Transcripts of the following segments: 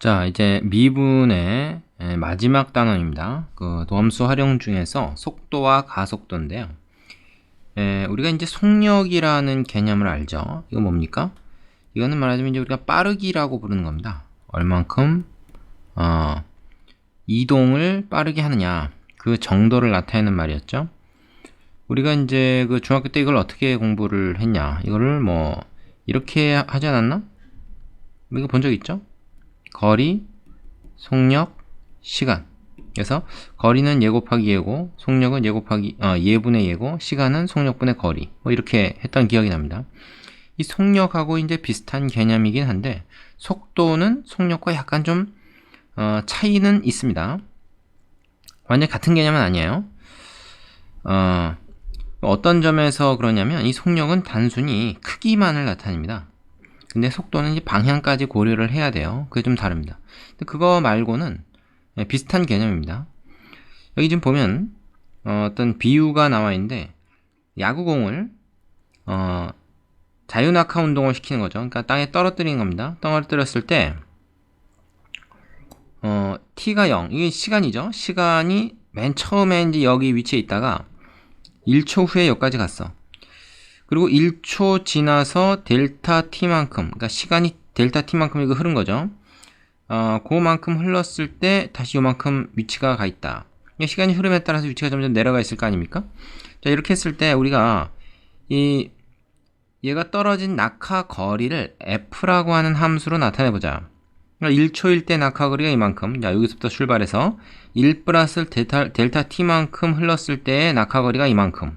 자, 이제 미분의 마지막 단원입니다. 그 도함수 활용 중에서 속도와 가속도인데요. 우리가 이제 속력이라는 개념을 알죠. 이거 뭡니까? 이거는 말하자면 이제 우리가 빠르기라고 부르는 겁니다. 얼만큼 이동을 빠르게 하느냐, 그 정도를 나타내는 말이었죠. 우리가 이제 그 중학교 때 이걸 어떻게 공부를 했냐? 이거를 뭐 이렇게 하지 않았나? 이거 본 적 있죠? 거리, 속력, 시간. 그래서 거리는 예 곱하기 예고, 속력은 예 곱하기 예분의 예고, 시간은 속력분의 거리. 뭐 이렇게 했던 기억이 납니다. 이 속력하고 이제 비슷한 개념이긴 한데 속도는 속력과 약간 좀 차이는 있습니다. 완전 같은 개념은 아니에요. 어떤 점에서 그러냐면 이 속력은 단순히 크기만을 나타냅니다. 근데 속도는 이제 방향까지 고려를 해야 돼요. 그게 좀 다릅니다. 근데 그거 말고는 비슷한 개념입니다. 여기 지금 보면 어떤 비유가 나와 있는데 야구공을 자유낙하 운동을 시키는 거죠. 그러니까 땅에 떨어뜨리는 겁니다. 떨어뜨렸을 때 t가 0, 이게 시간이죠. 시간이 맨 처음에 이제 여기 위치에 있다가 1초 후에 여기까지 갔어. 그리고 1초 지나서 델타 t만큼, 그러니까 시간이 델타 t만큼 이거 흐른 거죠. 그만큼 흘렀을 때 다시 요만큼 위치가 가 있다. 시간이 흐름에 따라서 위치가 점점 내려가 있을 거 아닙니까? 자, 이렇게 했을 때 우리가 얘가 떨어진 낙하 거리를 f라고 하는 함수로 나타내 보자. 그러니까 1초일 때 낙하 거리가 이만큼. 자, 여기서부터 출발해서 1 플러스 델타 t만큼 흘렀을 때의 낙하 거리가 이만큼.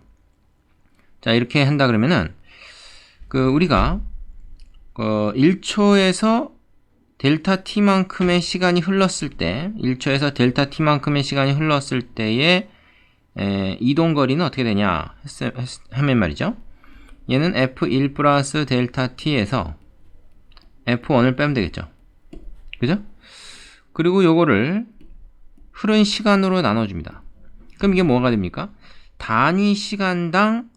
자, 이렇게 한다 그러면은 우리가 1초에서 델타 t만큼의 시간이 흘렀을 때, 1초에서 델타 t만큼의 시간이 흘렀을 때의 이동거리는 어떻게 되냐 하면 말이죠. 얘는 f1 플러스 델타 t에서 f1을 빼면 되겠죠. 그죠? 그리고 요거를 흐른 시간으로 나눠줍니다. 그럼 이게 뭐가 됩니까? 단위 시간당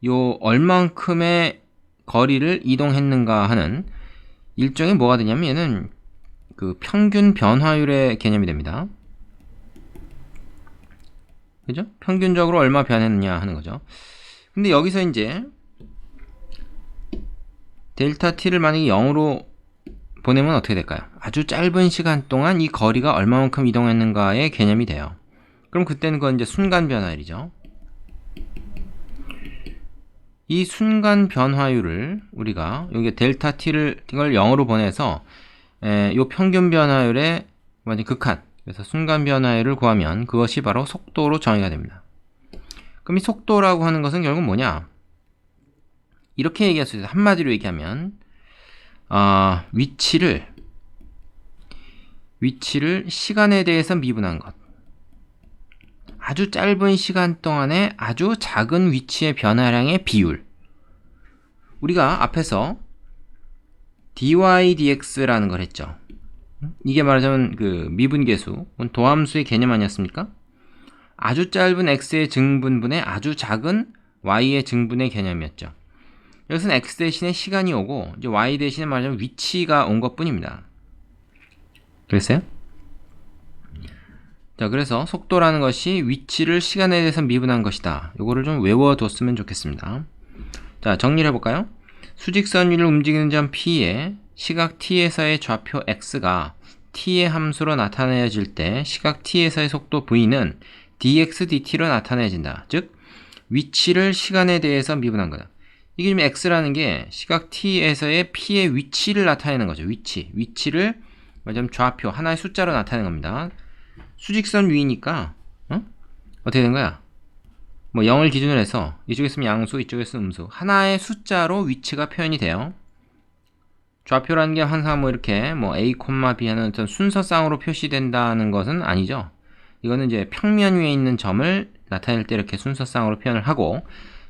요 얼만큼의 거리를 이동했는가 하는 일종의 뭐가 되냐면 얘는 그 평균 변화율의 개념이 됩니다. 그죠? 평균적으로 얼마 변했느냐 하는 거죠. 근데 여기서 이제 델타 t를 만약에 0으로 보내면 어떻게 될까요? 아주 짧은 시간 동안 이 거리가 얼마만큼 이동했는가의 개념이 돼요. 그럼 그때는 그건 이제 순간 변화율이죠. 이 순간 변화율을 우리가 여기 델타 t를 이걸 0으로 보내서 요 평균 변화율의 완전 극한, 그래서 순간 변화율을 구하면 그것이 바로 속도로 정의가 됩니다. 그럼 이 속도라고 하는 것은 결국 뭐냐? 이렇게 얘기할 수 있어요. 한마디로 얘기하면 위치를 시간에 대해서 미분한 것. 아주 짧은 시간 동안에 아주 작은 위치의 변화량의 비율. 우리가 앞에서 dy dx라는 걸 했죠. 이게 말하자면 그 미분계수, 도함수의 개념 아니었습니까? 아주 짧은 x의 증분분의 아주 작은 y의 증분의 개념이었죠. 여기서는 x 대신에 시간이 오고 이제 y 대신에 말하자면 위치가 온 것뿐입니다. 그랬어요? 자, 그래서 속도라는 것이 위치를 시간에 대해서 미분한 것이다. 요거를 좀 외워뒀으면 좋겠습니다. 자, 정리를 해볼까요? 수직선 위를 움직이는 점 P에 시각 T에서의 좌표 X가 T의 함수로 나타내어질 때 시각 T에서의 속도 V는 dx dt로 나타내진다. 즉, 위치를 시간에 대해서 미분한 거다. 이게 지금 X라는 게 시각 T에서의 P의 위치를 나타내는 거죠. 위치를 말하자면 좌표, 하나의 숫자로 나타내는 겁니다. 수직선 위니까 어떻게 된 거야? 뭐 0을 기준으로 해서 이쪽에 있으면 양수, 이쪽에 있으면 음수, 하나의 숫자로 위치가 표현이 돼요. 좌표라는 게 항상 뭐 이렇게 뭐 a, b 하는 어떤 순서상으로 표시된다는 것은 아니죠. 이거는 이제 평면 위에 있는 점을 나타낼 때 이렇게 순서상으로 표현을 하고,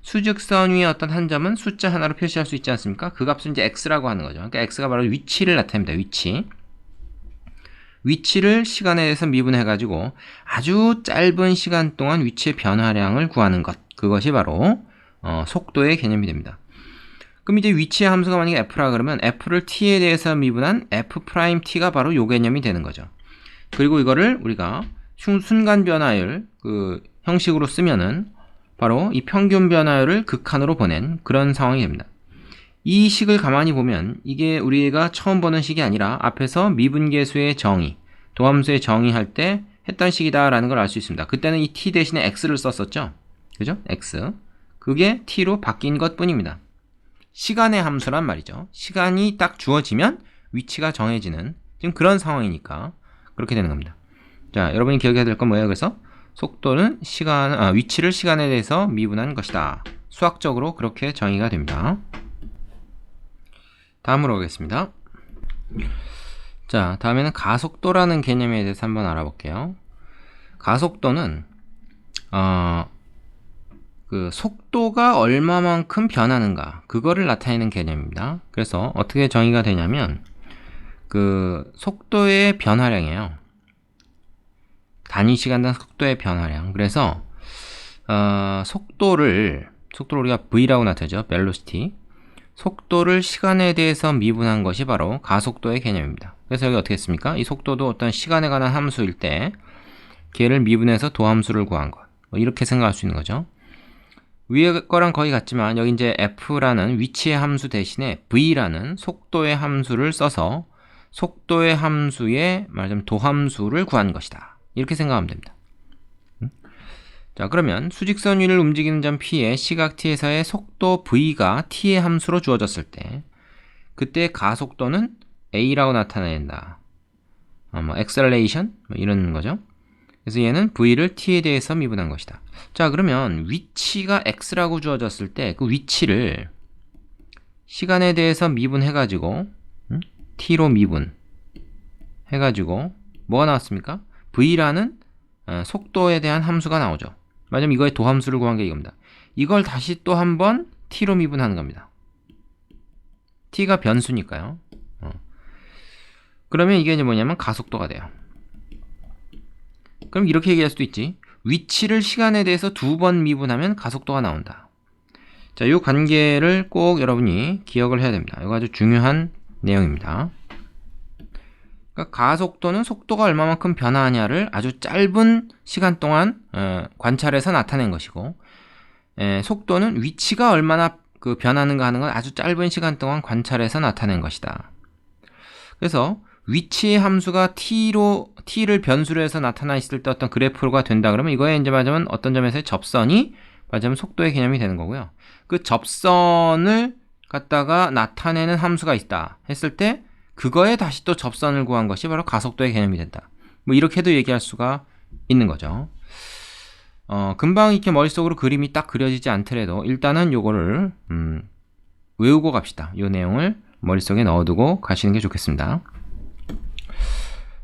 수직선 위에 어떤 한 점은 숫자 하나로 표시할 수 있지 않습니까? 그 값을 이제 x라고 하는 거죠. 그러니까 x가 바로 위치를 나타냅니다. 위치를 시간에 대해서 미분해가지고 아주 짧은 시간 동안 위치의 변화량을 구하는 것, 그것이 바로 속도의 개념이 됩니다. 그럼 이제 위치의 함수가 만약에 f라 그러면 f를 t에 대해서 미분한 f't가 바로 요 개념이 되는 거죠. 그리고 이거를 우리가 순간 변화율 그 형식으로 쓰면은 바로 이 평균 변화율을 극한으로 보낸 그런 상황이 됩니다. 이 식을 가만히 보면 이게 우리가 처음 보는 식이 아니라 앞에서 미분계수의 정의, 도함수의 정의할 때 했던 식이다라는 걸 알 수 있습니다. 그때는 이 t 대신에 x를 썼었죠. 그죠? x. 그게 t로 바뀐 것 뿐입니다. 시간의 함수란 말이죠. 시간이 딱 주어지면 위치가 정해지는 지금 그런 상황이니까 그렇게 되는 겁니다. 자, 여러분이 기억해야 될 건 뭐예요? 그래서 속도는 위치를 시간에 대해서 미분한 것이다. 수학적으로 그렇게 정의가 됩니다. 다음으로 가겠습니다. 자, 다음에는 가속도라는 개념에 대해서 한번 알아볼게요. 가속도는 그 속도가 얼마만큼 변하는가 그거를 나타내는 개념입니다. 그래서 어떻게 정의가 되냐면 그 속도의 변화량이에요. 단위 시간당 속도의 변화량. 그래서 속도를 우리가 v라고 나타내죠. velocity. 속도를 시간에 대해서 미분한 것이 바로 가속도의 개념입니다. 그래서 여기 어떻게 했습니까? 이 속도도 어떤 시간에 관한 함수일 때 걔를 미분해서 도함수를 구한 것. 이렇게 생각할 수 있는 거죠. 위에 거랑 거의 같지만 여기 이제 f라는 위치의 함수 대신에 v라는 속도의 함수를 써서 속도의 함수의 말하자면 도함수를 구한 것이다. 이렇게 생각하면 됩니다. 자, 그러면 수직선 위를 움직이는 점 P의 시각 T에서의 속도 V가 T의 함수로 주어졌을 때 그때 가속도는 A라고 나타낸다. acceleration 이런 거죠. 그래서 얘는 V를 T에 대해서 미분한 것이다. 자, 그러면 위치가 X라고 주어졌을 때 그 위치를 시간에 대해서 미분해가지고 T로 미분 해가지고 뭐가 나왔습니까? V라는 속도에 대한 함수가 나오죠. 맞으면 이거의 도함수를 구한 게 이겁니다. 이걸 다시 또 한번 t로 미분하는 겁니다. t가 변수니까요. 그러면 이게 이제 뭐냐면 가속도가 돼요. 그럼 이렇게 얘기할 수도 있지. 위치를 시간에 대해서 2번 미분하면 가속도가 나온다. 자, 이 관계를 꼭 여러분이 기억을 해야 됩니다. 이거 아주 중요한 내용입니다. 그러니까 가속도는 속도가 얼마만큼 변화하냐를 아주 짧은 시간 동안 관찰해서 나타낸 것이고, 속도는 위치가 얼마나 그 변하는가 하는 건 아주 짧은 시간 동안 관찰해서 나타낸 것이다. 그래서 위치의 함수가 t를 변수로 해서 나타나 있을 때 어떤 그래프가 된다 그러면 이거에 이제 말하자면 어떤 점에서의 접선이 말하자면 속도의 개념이 되는 거고요. 그 접선을 갖다가 나타내는 함수가 있다 했을 때 그거에 다시 또 접선을 구한 것이 바로 가속도의 개념이 된다. 뭐 이렇게도 얘기할 수가 있는 거죠. 금방 이렇게 머릿속으로 그림이 딱 그려지지 않더라도 일단은 요거를 외우고 갑시다. 요 내용을 머릿속에 넣어두고 가시는 게 좋겠습니다.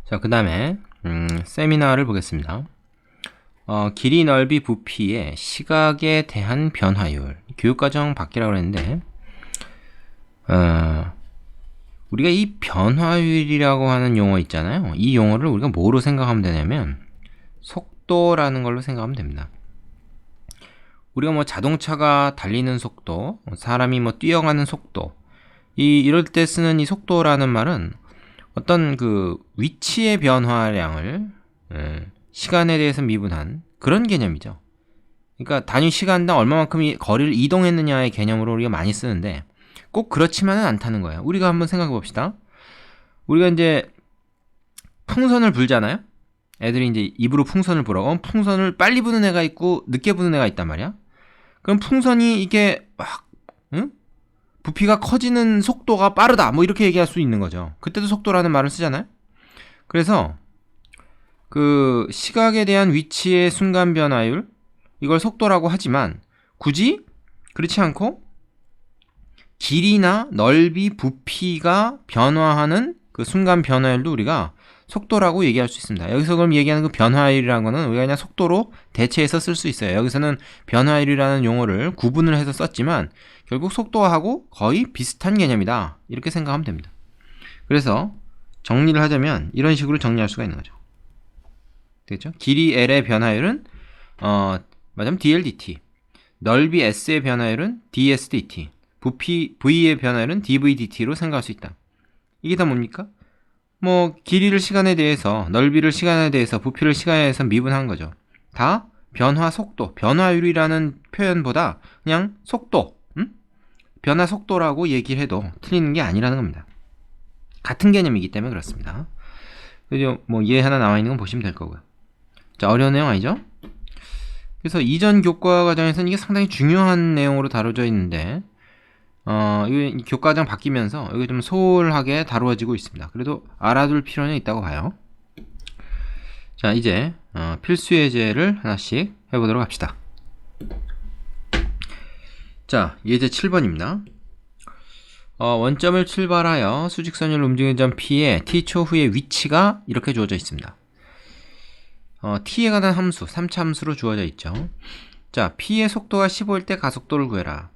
자, 그 다음에 세미나를 보겠습니다. 길이, 넓이, 부피의 시각에 대한 변화율. 교육과정 바뀌라고 했는데 우리가 이 변화율이라고 하는 용어 있잖아요. 이 용어를 우리가 뭐로 생각하면 되냐면 속도라는 걸로 생각하면 됩니다. 우리가 뭐 자동차가 달리는 속도, 사람이 뭐 뛰어가는 속도, 이럴 때 쓰는 이 속도라는 말은 어떤 그 위치의 변화량을 시간에 대해서 미분한 그런 개념이죠. 그러니까 단위 시간당 얼마만큼 거리를 이동했느냐의 개념으로 우리가 많이 쓰는데 꼭 그렇지만은 않다는 거예요. 우리가 한번 생각해 봅시다. 우리가 이제 풍선을 불잖아요. 애들이 이제 입으로 풍선을 불어. 풍선을 빨리 부는 애가 있고 늦게 부는 애가 있단 말이야. 그럼 풍선이 이게 막 부피가 커지는 속도가 빠르다. 뭐 이렇게 얘기할 수 있는 거죠. 그때도 속도라는 말을 쓰잖아요. 그래서 그 시각에 대한 위치의 순간 변화율 이걸 속도라고 하지만 굳이 그렇지 않고 길이나 넓이, 부피가 변화하는 그 순간 변화율도 우리가 속도라고 얘기할 수 있습니다. 여기서 그럼 얘기하는 그 변화율이라는 거는 우리가 그냥 속도로 대체해서 쓸 수 있어요. 여기서는 변화율이라는 용어를 구분을 해서 썼지만 결국 속도하고 거의 비슷한 개념이다. 이렇게 생각하면 됩니다. 그래서 정리를 하자면 이런 식으로 정리할 수가 있는 거죠. 되겠죠? 길이 L의 변화율은 맞으면 dl dt, 넓이 S의 변화율은 ds dt, v의 변화율은 dv dt로 생각할 수 있다. 이게 다 뭡니까? 뭐 길이를 시간에 대해서, 넓이를 시간에 대해서, 부피를 시간에 대해서 미분한 거죠. 다 변화 속도, 변화율이라는 표현보다 그냥 속도, 변화 속도라고 얘기를 해도 틀리는 게 아니라는 겁니다. 같은 개념이기 때문에 그렇습니다. 그죠? 뭐 예 하나 나와 있는 건 보시면 될 거고요. 자, 어려운 내용 아니죠? 그래서 이전 교과 과정에서는 이게 상당히 중요한 내용으로 다뤄져 있는데 이 교과과정 바뀌면서 이게 좀 소홀하게 다루어지고 있습니다. 그래도 알아둘 필요는 있다고 봐요. 자, 이제 필수 예제를 하나씩 해보도록 합시다. 자, 예제 7번입니다. 원점을 출발하여 수직선을 움직이는 점 P의 T초 후의 위치가 이렇게 주어져 있습니다. T에 관한 함수, 3차 함수로 주어져 있죠. 자, P의 속도가 15일 때 가속도를 구해라.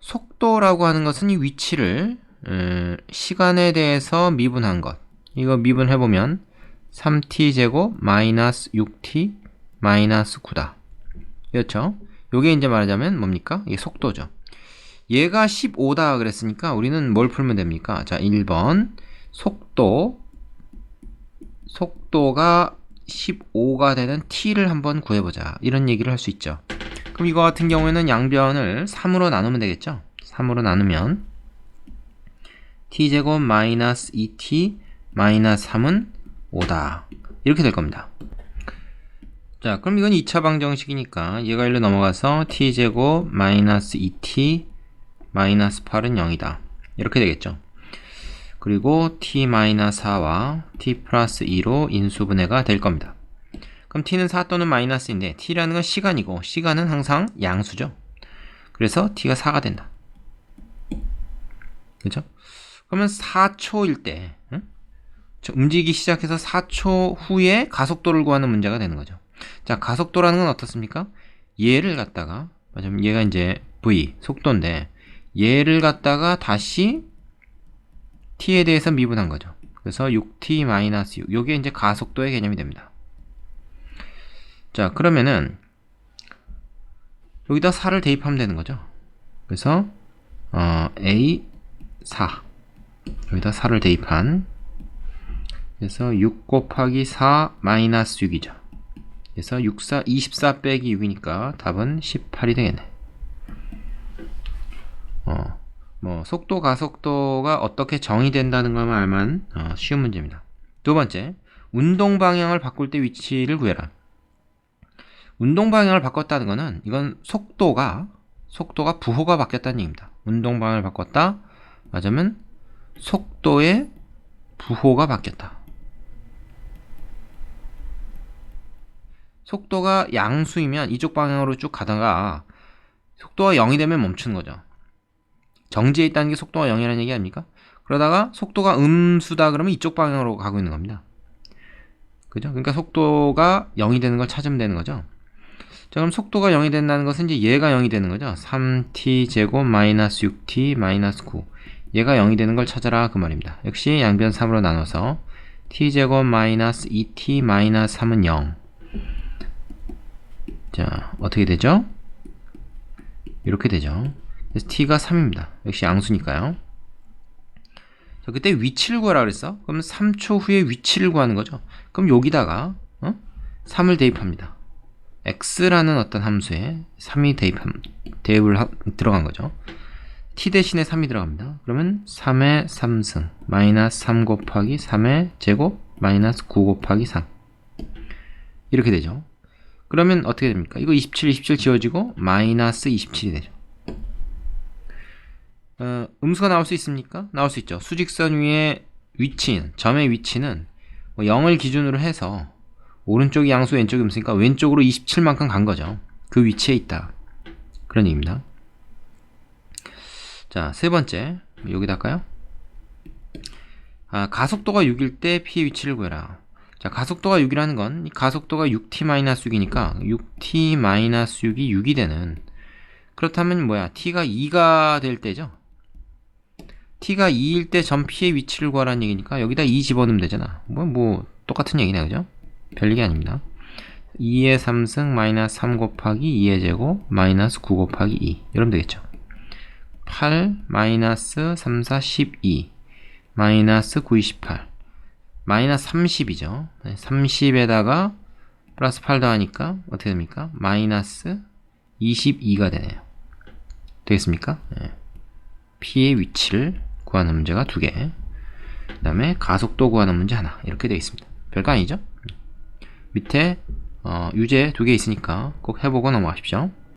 속도라고 하는 것은 이 위치를 시간에 대해서 미분한 것. 이거 미분해보면 3t제곱 마이너스 6t 마이너스 9다. 그렇죠? 요게 이제 말하자면 뭡니까? 이게 속도죠. 얘가 15다 그랬으니까 우리는 뭘 풀면 됩니까? 자, 1번 속도가 15가 되는 t를 한번 구해보자. 이런 얘기를 할 수 있죠. 그럼 이거 같은 경우에는 양변을 3으로 나누면 되겠죠? 3으로 나누면 t제곱 마이너스 2t 마이너스 3은 5다. 이렇게 될 겁니다. 자, 그럼 이건 2차 방정식이니까 얘가 1로 넘어가서 t제곱 마이너스 2t 마이너스 8은 0이다. 이렇게 되겠죠. 그리고 t 마이너스 4와 t 플러스 2로 인수분해가 될 겁니다. 그럼 t는 4 또는 마이너스인데 t라는 건 시간이고 시간은 항상 양수죠. 그래서 t가 4가 된다. 그렇죠? 그러면 4초일 때 움직이기 시작해서 4초 후에 가속도를 구하는 문제가 되는 거죠. 자, 가속도라는 건 어떻습니까? 얘를 갖다가 얘가 이제 v 속도인데 얘를 갖다가 다시 t에 대해서 미분한 거죠. 그래서 6t-6 요게 이제 가속도의 개념이 됩니다. 자, 그러면은 여기다 4를 대입하면 되는 거죠. 그래서 A4 여기다 4를 대입한 그래서 6 곱하기 4 마이너스 6이죠. 그래서 24 빼기 6이니까 답은 18이 되겠네. 뭐 속도 가속도가 어떻게 정의된다는 것만 알면 쉬운 문제입니다. 두 번째, 운동 방향을 바꿀 때 위치를 구해라. 운동 방향을 바꿨다는 것은 이건 속도가 부호가 바뀌었다는 얘기입니다. 운동 방향을 바꿨다. 맞으면 속도의 부호가 바뀌었다. 속도가 양수이면 이쪽 방향으로 쭉 가다가 속도가 0이 되면 멈추는 거죠. 정지해 있다는 게 속도가 0이라는 얘기 아닙니까? 그러다가 속도가 음수다 그러면 이쪽 방향으로 가고 있는 겁니다. 그죠? 그러니까 속도가 0이 되는 걸 찾으면 되는 거죠. 자, 그럼 속도가 0이 된다는 것은 이제 얘가 0이 되는 거죠. 3t 제곱 마이너스 6t 마이너스 9. 얘가 0이 되는 걸 찾아라 그 말입니다. 역시 양변 3으로 나눠서 t 제곱 마이너스 2t 마이너스 3은 0. 자, 어떻게 되죠? 이렇게 되죠. 그래서 t가 3입니다. 역시 양수니까요. 자, 그때 위치를 구하라 그랬어. 그럼 3초 후에 위치를 구하는 거죠. 그럼 여기다가 3을 대입합니다. x라는 어떤 함수에 3이 들어간 거죠. t 대신에 3이 들어갑니다. 그러면 3의 3승 마이너스 3 곱하기 3의 제곱 마이너스 9 곱하기 3 이렇게 되죠. 그러면 어떻게 됩니까? 이거 27 지워지고 마이너스 27이 되죠. 음수가 나올 수 있습니까? 나올 수 있죠. 수직선 위의 위치는, 점의 위치는 0을 기준으로 해서 오른쪽이 양수, 왼쪽이 음수니까 왼쪽으로 27만큼 간 거죠. 그 위치에 있다. 그런 얘기입니다. 자, 세 번째. 여기다 할까요? 가속도가 6일 때 P의 위치를 구해라. 자, 가속도가 6이라는 건 가속도가 6t-6이니까 6t-6이 6이 되는, 그렇다면 뭐야? t가 2가 될 때죠. t가 2일 때 점 P의 위치를 구하라는 얘기니까 여기다 2 집어넣으면 되잖아. 뭐 똑같은 얘기네, 그죠? 별얘기 아닙니다. 2의 3승 마이너스 3 곱하기 2의 제곱 마이너스 9 곱하기 2 이러면 되겠죠. 8 마이너스 3, 4, 12 마이너스 9, 28 마이너스 30이죠. 30에다가 플러스 8 더하니까 어떻게 됩니까? 마이너스 22가 되네요. 되겠습니까? P의 위치를 구하는 문제가 2개, 그 다음에 가속도 구하는 문제 하나, 이렇게 되어 있습니다. 별거 아니죠? 밑에 유제 2개 있으니까 꼭 해보고 넘어가십시오.